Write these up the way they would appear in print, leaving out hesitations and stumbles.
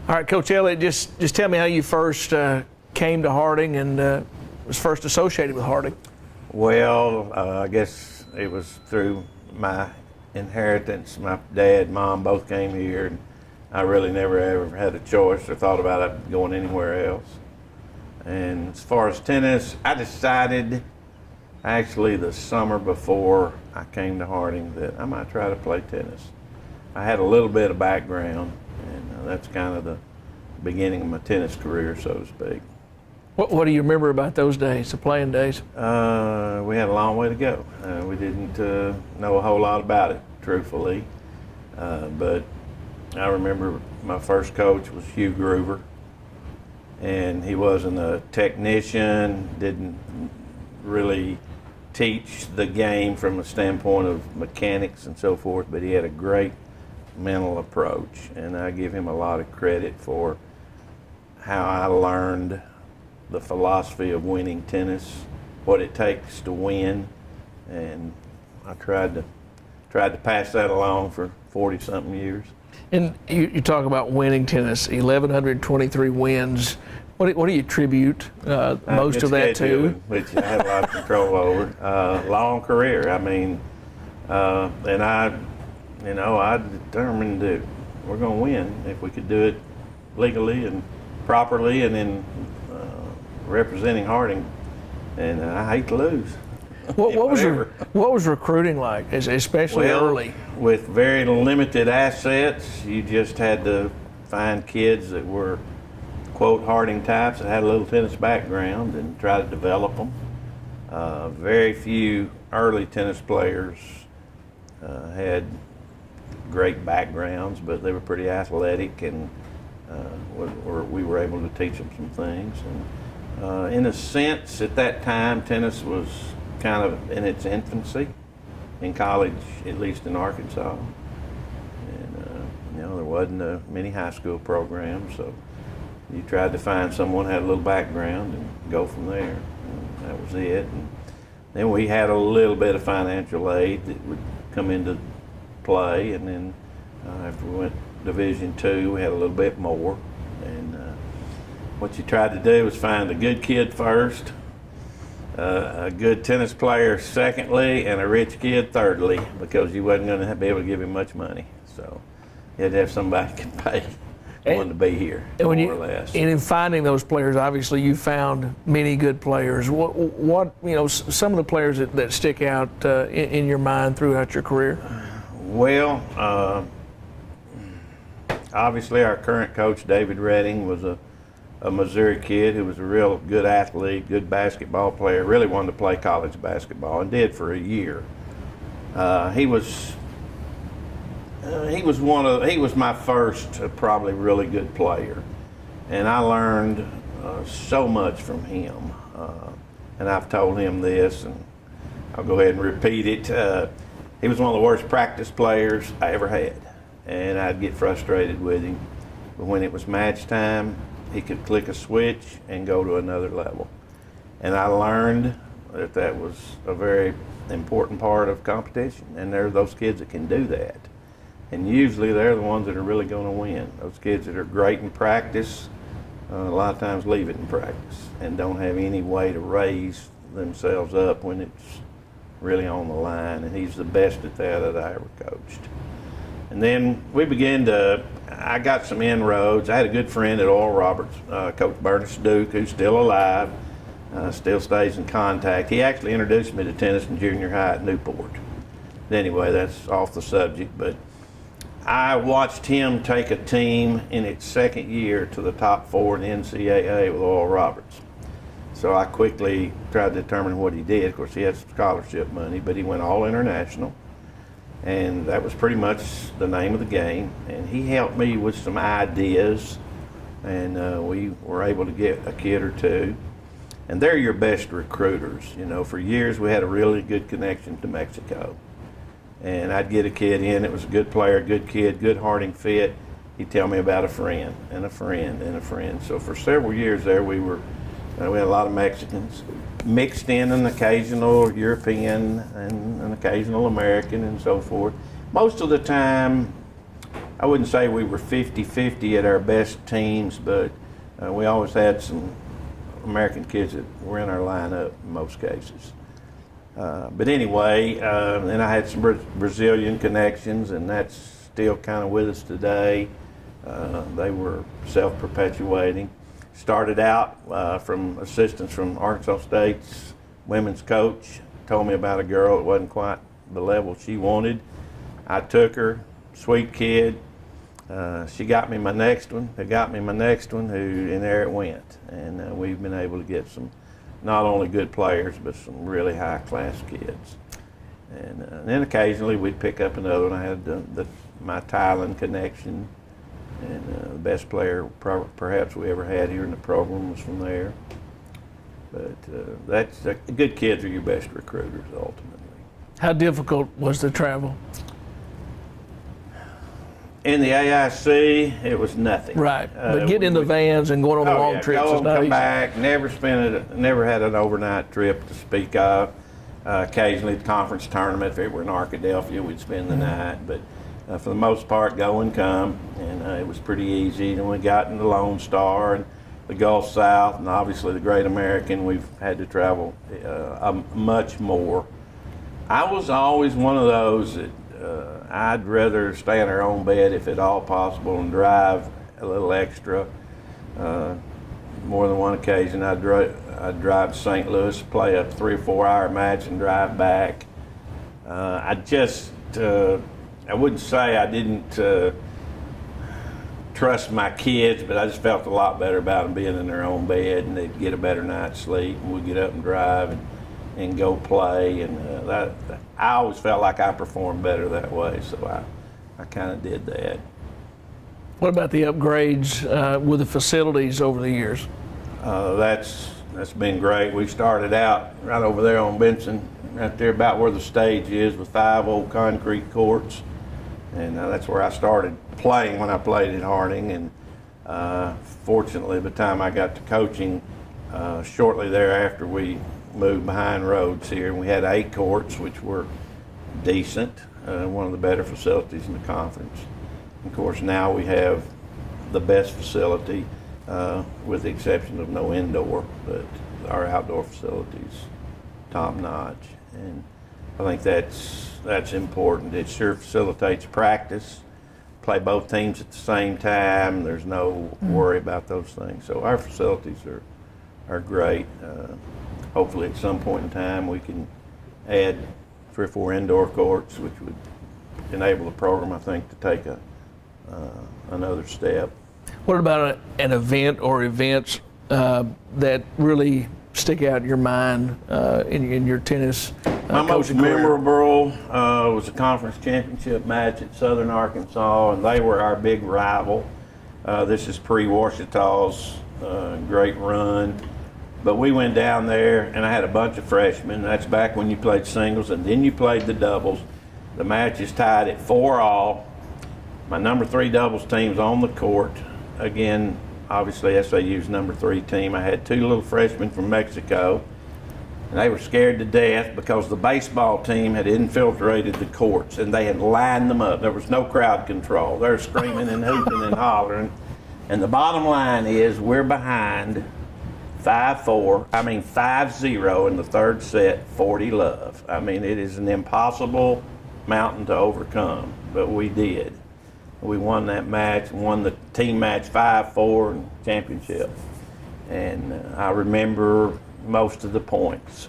All right, Coach Elliott, just tell me how you first came to Harding and was first associated with Harding. Well, I guess it was through my inheritance. My dad, mom both came here, and I really never ever had a choice or thought about it going anywhere else. And as far as tennis, I decided actually the summer before I came to Harding that I might try to play tennis. I had a little bit of background, and that's kind of the beginning of my tennis career, so to speak. What do you remember about those days, the playing days? We had a long way to go. We didn't know a whole lot about it, truthfully. But I remember my first coach was Hugh Groover, and he wasn't a technician, didn't really teach the game from a standpoint of mechanics and so forth, but he had a great mental approach, and I give him a lot of credit for how I learned the philosophy of winning tennis, what it takes to win, and I tried to pass that along for 40-something years. And you talk about winning tennis, 1,123 wins. What do you attribute most of that to? Which I had a lot of control over. Long career. I mean, and I determined that we're going to win if we could do it legally and properly, and then representing Harding, and I hate to lose. What was recruiting like, especially early? With very limited assets, you just had to find kids that were, quote, Harding types that had a little tennis background and try to develop them. Very few early tennis players had great backgrounds, but they were pretty athletic, and we were able to teach them some things. And in a sense, at that time, tennis was kind of in its infancy in college, at least in Arkansas. And there wasn't many high school programs, so you tried to find someone who had a little background and go from there. And that was it. And then we had a little bit of financial aid that would come into play, and then after we went Division II, we had a little bit more. And what you tried to do was find a good kid first, a good tennis player secondly, and a rich kid thirdly, because you wasn't going to be able to give him much money. So you had to have somebody who could pay wanted to be here, more or less. And in finding those players, obviously you found many good players. What some of the players that stick out in your mind throughout your career? Well, obviously our current coach, David Redding, was a Missouri kid who was a real good athlete, good basketball player, really wanted to play college basketball, and did for a year. He was my first probably really good player, and I learned so much from him. And I've told him this, and I'll go ahead and repeat it. He was one of the worst practice players I ever had, and I'd get frustrated with him. But when it was match time, he could click a switch and go to another level. And I learned that was a very important part of competition, and there are those kids that can do that. And usually they're the ones that are really going to win. Those kids that are great in practice, a lot of times leave it in practice and don't have any way to raise themselves up when it's really on the line. And he's the best at that I ever coached. And then I got some inroads. I had a good friend at Oral Roberts, Coach Bertus Duke, who's still alive, still stays in contact. He actually introduced me to tennis in junior high at Newport. Anyway, that's off the subject, but I watched him take a team in its second year to the top 4 in the NCAA with Oral Roberts. So I quickly tried to determine what he did. Of course, he had scholarship money, but he went all international. And that was pretty much the name of the game. And he helped me with some ideas, and we were able to get a kid or two. And they're your best recruiters. For years we had a really good connection to Mexico. And I'd get a kid in that was a good player, good kid, good Harding fit. He'd tell me about a friend and a friend and a friend. So for several years there, we had a lot of Mexicans, mixed in an occasional European and an occasional American and so forth. Most of the time, I wouldn't say we were 50-50 at our best teams, but we always had some American kids that were in our lineup in most cases. But anyway, and I had some Brazilian connections, and that's still kind of with us today. They were self-perpetuating. Started out from assistance from Arkansas State's women's coach. Told me about a girl that wasn't quite the level she wanted. I took her, sweet kid. She got me my next one. Who got me my next one? And there it went. And we've been able to get some, not only good players, but some really high-class kids. And then occasionally we'd pick up another one. I had my Thailand connection, and the best player perhaps we ever had here in the program was from there. But good kids are your best recruiters ultimately. How difficult was the travel? In the AIC, it was nothing. Right, but getting in the vans and going on the long trips is not come easy. back. Never had an overnight trip to speak of. Occasionally, the conference tournament, if it were in Arkadelphia, we'd spend the night. But for the most part, go and come, and it was pretty easy. And we got in the Lone Star and the Gulf South, and obviously the Great American. We've had to travel much more. I was always one of those that I'd rather stay in our own bed if at all possible and drive a little extra. More than one occasion, I'd drive to St. Louis, play a 3 or 4 hour match, and drive back. I wouldn't say I didn't trust my kids, but I just felt a lot better about them being in their own bed, and they'd get a better night's sleep, and we'd get up and drive and go play. And I always felt like I performed better that way, so I kind of did that. What about the upgrades with the facilities over the years? That's been great. We started out right over there on Benson, right there about where the stage is, with 5 old concrete courts, and that's where I started playing when I played at Harding. And fortunately, by the time I got to coaching, shortly thereafter, we moved behind Rhodes here, and we had 8 courts, which were decent, one of the better facilities in the conference. Of course, now we have the best facility, with the exception of no indoor, but our outdoor facilities top notch. And I think that's important. It sure facilitates practice. Play both teams at the same time. There's no worry about those things. So our facilities are great. Hopefully at some point in time we can add 3 or 4 indoor courts, which would enable the program, I think, to take another step. What about an event or events that really stick out in your mind in your tennis My most coaching career? memorable was a conference championship match at Southern Arkansas, and they were our big rival. This is pre-Washita's great run. But we went down there, and I had a bunch of freshmen. That's back when you played singles, and then you played the doubles. The match is tied at 4-all. My number 3 doubles team's on the court. Again, obviously SAU's number 3 team. I had 2 little freshmen from Mexico, and they were scared to death because the baseball team had infiltrated the courts, and they had lined them up. There was no crowd control. They were screaming and hooping and hollering. And the bottom line is we're behind 5-0 in the third set, 40-love. I mean, it is an impossible mountain to overcome, but we did. We won that match, won the team match 5-4 and championship. And I remember most of the points.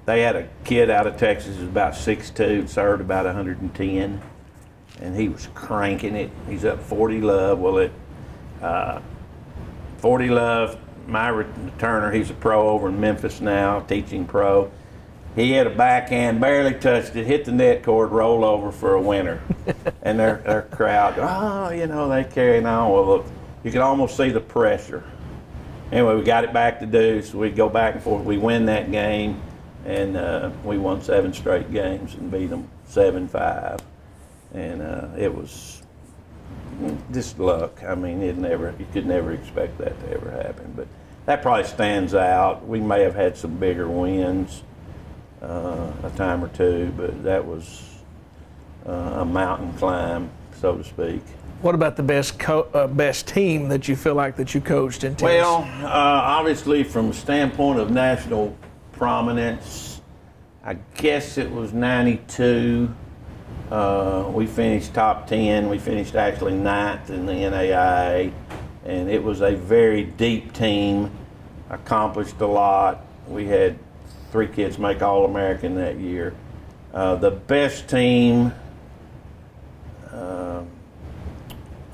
They had a kid out of Texas who was about 6'2", served about 110, and he was cranking it. He's up 40-love. Well, at 40-love, my returner, he's a pro over in Memphis now, teaching pro. He had a backhand, barely touched it, hit the net cord, roll over for a winner. And their crowd, they carrying on. Well, look, you could almost see the pressure. Anyway, we got it back to deuce. We'd go back and forth. We win that game, and we won 7 straight games and beat them 7-5. And it was just luck. I mean, you could never expect that to ever happen. But that probably stands out. We may have had some bigger wins a time or two, but that was a mountain climb so to speak. What about the best team that you feel like that you coached in tennis? Well, obviously from the standpoint of national prominence, I guess it was 92. We finished top 10. We finished actually 9th in the NAIA, and it was a very deep team, accomplished a lot. We had 3 kids make All-American that year. The best team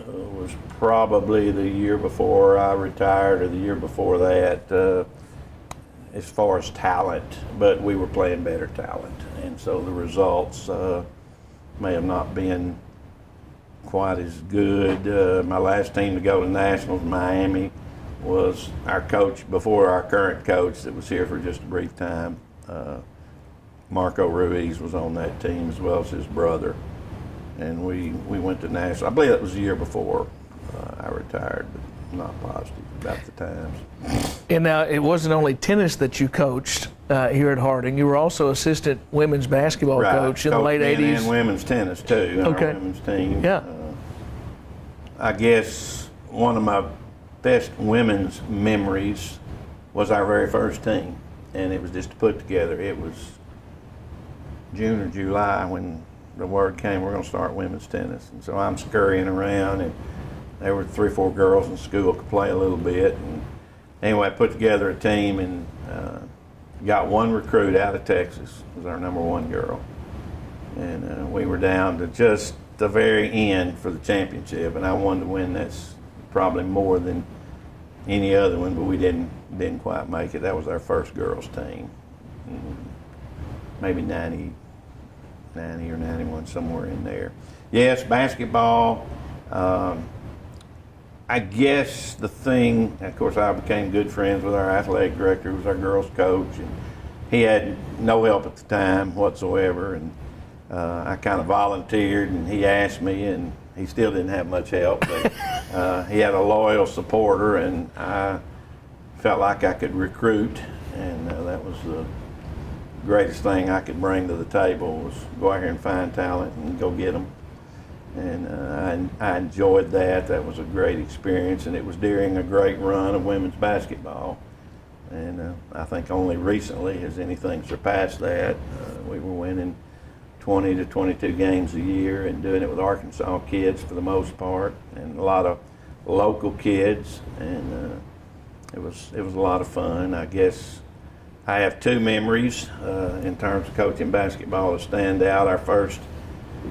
was probably the year before I retired or the year before that, as far as talent, but we were playing better talent, and so the results may have not been quite as good. My last team to go to nationals, Miami, was our coach before our current coach that was here for just a brief time. Marco Ruiz was on that team as well as his brother, and we went to national. I believe that was the year before I retired, but I'm not positive about the times. And now it wasn't only tennis that you coached here at Harding. You were also assistant women's basketball coach in the late 80s. And women's tennis too, Okay. our women's team. Yeah. I guess one of my best women's memories was our very first team, and it was just put together. It was June or July when the word came we're going to start women's tennis, and so I'm scurrying around, and there were 3 or 4 girls in school could play a little bit, and anyway, I put together a team and got one recruit out of Texas, was our number 1 girl, and we were down to just the very end for the championship, and I wanted to win. That's probably more than any other one, but we didn't quite make it. That was our first girls team, maybe 90 or 91, somewhere in there. Yes, basketball. I guess the thing, of course, I became good friends with our athletic director, who was our girls coach, and he had no help at the time whatsoever, and I kind of volunteered, and he asked me, and he still didn't have much help, but he had a loyal supporter, and I felt like I could recruit, and that was the greatest thing I could bring to the table, was go out here and find talent and go get them. And I enjoyed that. That was a great experience, and it was during a great run of women's basketball. And I think only recently has anything surpassed that. We were winning 20 to 22 games a year and doing it with Arkansas kids for the most part, and a lot of local kids, and it was a lot of fun. I guess I have 2 memories in terms of coaching basketball that stand out. Our first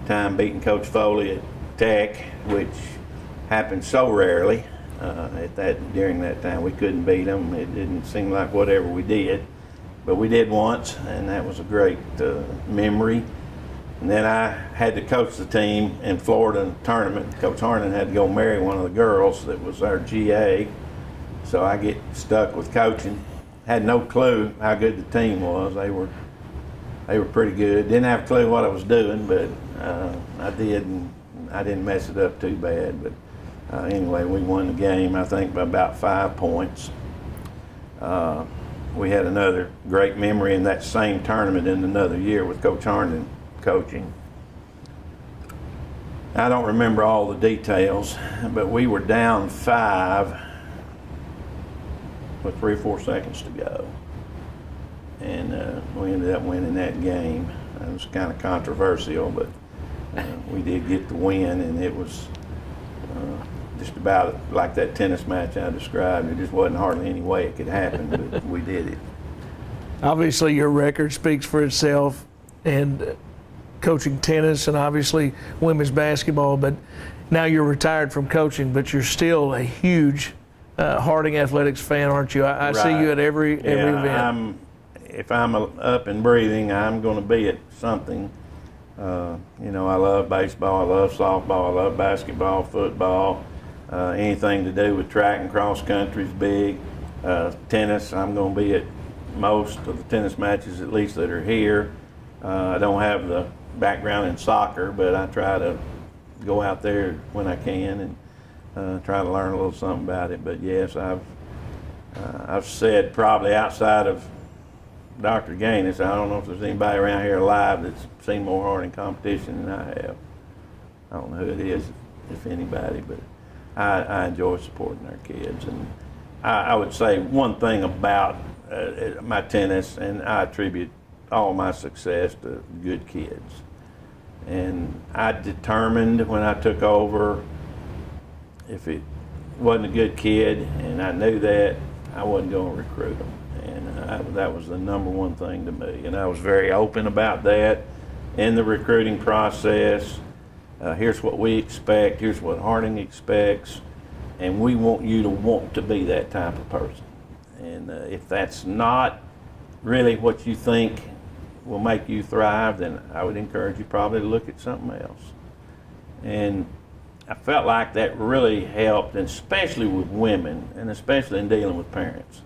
time beating Coach Foley at Tech, which happened so rarely during that time. We couldn't beat them. It didn't seem like whatever we did, but we did once, and that was a great memory. And then I had to coach the team in Florida tournament. Coach Harnan had to go marry one of the girls that was our GA, so I get stuck with coaching. Had no clue how good the team was. They were pretty good. Didn't have a clue what I was doing, but I did, and I didn't mess it up too bad. But anyway, we won the game, I think, by about 5 points. We had another great memory in that same tournament in another year with Coach Harnan coaching. I don't remember all the details, but we were down 5 with 3 or 4 seconds to go, and we ended up winning that game. It was kind of controversial, but we did get the win, and it was just about like that tennis match I described. It just wasn't hardly any way it could happen, but we did it. Obviously, your record speaks for itself, and coaching tennis and obviously women's basketball, but now you're retired from coaching, but you're still a huge Harding Athletics fan, aren't you? I see you at every event. If I'm up and breathing, I'm going to be at something. You know, I love baseball, I love softball, I love basketball, football, anything to do with track and cross country is big. Tennis, I'm going to be at most of the tennis matches, at least that are here. I don't have the background in soccer, but I try to go out there when I can and try to learn a little something about it. But yes, I've said probably outside of Dr. Gaines, I don't know if there's anybody around here alive that's seen more Harding competition than I have. I don't know who it is, if anybody, but I enjoy supporting our kids. And I would say one thing about my tennis, and I attribute all my success to good kids. And I determined when I took over, if it wasn't a good kid, and I knew that, I wasn't going to recruit them. And that was the number one thing to me. And I was very open about that in the recruiting process. Here's what we expect, here's what Harding expects, and we want you to want to be that type of person. And if that's not really what you think will make you thrive, then I would encourage you probably to look at something else. And I felt like that really helped, and especially with women, and especially in dealing with parents.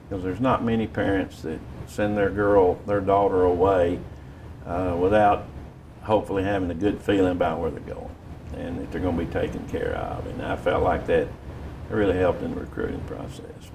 Because there's not many parents that send their daughter away without hopefully having a good feeling about where they're going and that they're going to be taken care of. And I felt like that really helped in the recruiting process.